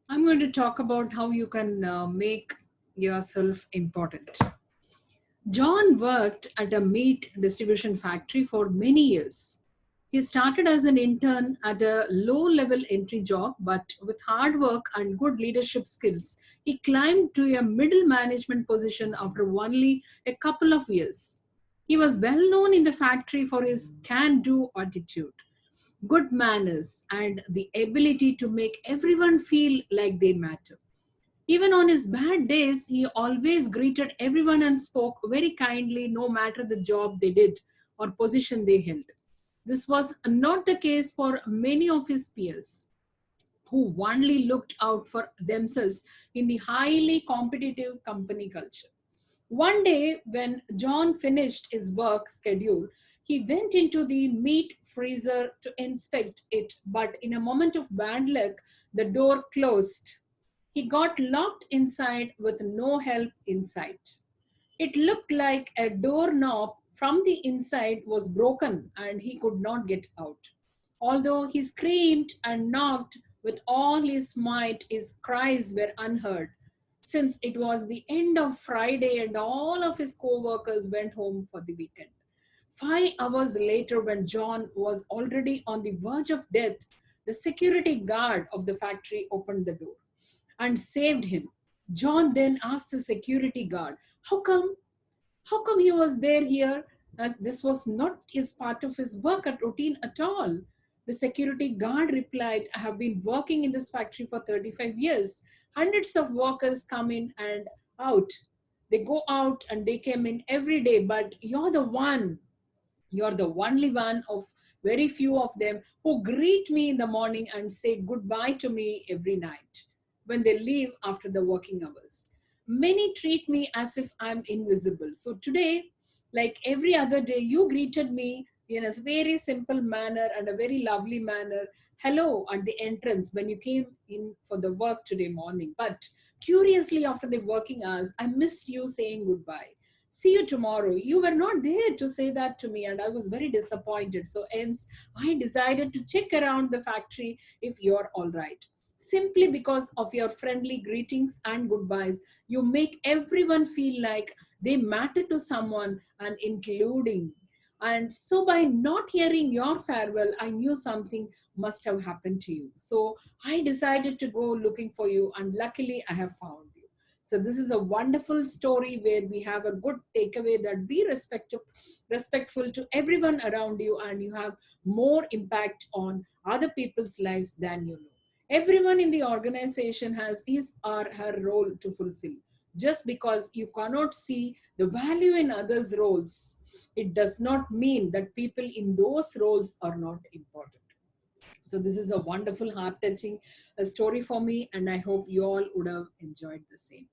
I'm going to talk about how you can make yourself important. John worked at a meat distribution factory for many years. He started as an intern at a low level entry job, but with hard work and good leadership skills, he climbed to a middle management position after only a couple of years. He was well known in the factory for his can do attitude, good manners, and the ability to make everyone feel like they matter. Even on his bad days, he always greeted everyone and spoke very kindly, no matter the job they did or position they held. This was not the case for many of his peers, who only looked out for themselves in the highly competitive company culture. One day, when John finished his work schedule, he went into the meat freezer to inspect it, but in a moment of bad luck, the door closed. He got locked inside with no help in sight. It looked like a doorknob from the inside was broken and he could not get out. Although he screamed and knocked with all his might, his cries were unheard. Since it was the end of Friday and all of his co workers went home for the weekend. 5 hours later, when John was already on the verge of death, the security guard of the factory opened the door and saved him. John then asked the security guard, How come? How come he was there here? As this was not his part of his work at routine at all. The security guard replied, I have been working in this factory for 35 years. Hundreds of workers come in and out. They go out and they came in every day, but you're the one. You're the only one of very few of them who greet me in the morning and say goodbye to me every night when they leave after the working hours. Many treat me as if I'm invisible. So today, like every other day, you greeted me in a very simple manner and a very lovely manner. Hello at the entrance when you came in for the work today morning. But curiously, after the working hours, I missed you saying goodbye. See you tomorrow. You were not there to say that to me, and I was very disappointed. So, hence, I decided to check around the factory if you're all right. Simply because of your friendly greetings and goodbyes, you make everyone feel like they matter to someone and including. And so, by not hearing your farewell, I knew something must have happened to you. So, I decided to go looking for you, and luckily, I have found you. So this is a wonderful story where we have a good takeaway that be respectful to everyone around you, and you have more impact on other people's lives than you know. Everyone in the organization has his or her role to fulfill. Just because you cannot see the value in others' roles, it does not mean that people in those roles are not important. So this is a wonderful, heart-touching story for me, and I hope you all would have enjoyed the same.